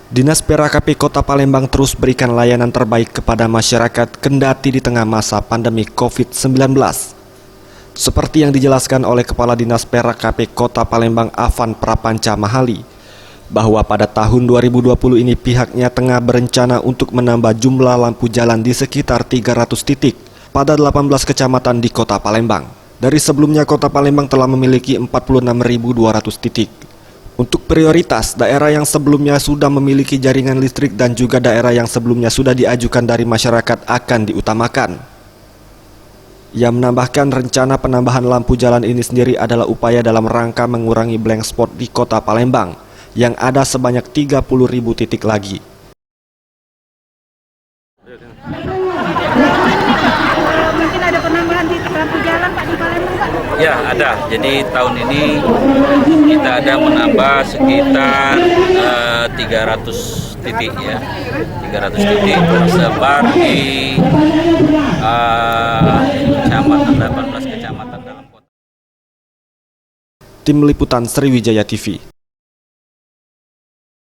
Dinas PRKP Kota Palembang terus berikan layanan terbaik kepada masyarakat kendati di tengah masa pandemi COVID-19. Seperti yang dijelaskan oleh Kepala Dinas PRKP Kota Palembang Afan Prapanca Mahali, bahwa pada tahun 2020 ini pihaknya tengah berencana untuk menambah jumlah lampu jalan di sekitar 300 titik pada 18 kecamatan di Kota Palembang. Dari sebelumnya Kota Palembang telah memiliki 46.200 titik. Untuk prioritas, daerah yang sebelumnya sudah memiliki jaringan listrik dan juga daerah yang sebelumnya sudah diajukan dari masyarakat akan diutamakan. Ia menambahkan rencana penambahan lampu jalan ini sendiri adalah upaya dalam rangka mengurangi blank spot di Kota Palembang yang ada sebanyak 30.000 titik lagi. Mungkin ada penambahan titik lampu jalan Pak di Palembang, Pak? Ya, ada. Jadi tahun ini kita ada menambah sekitar 300 titik ya. 300 titik tersebar di kecamatan 18 kecamatan dalam kota. Tim Liputan Sriwijaya TV.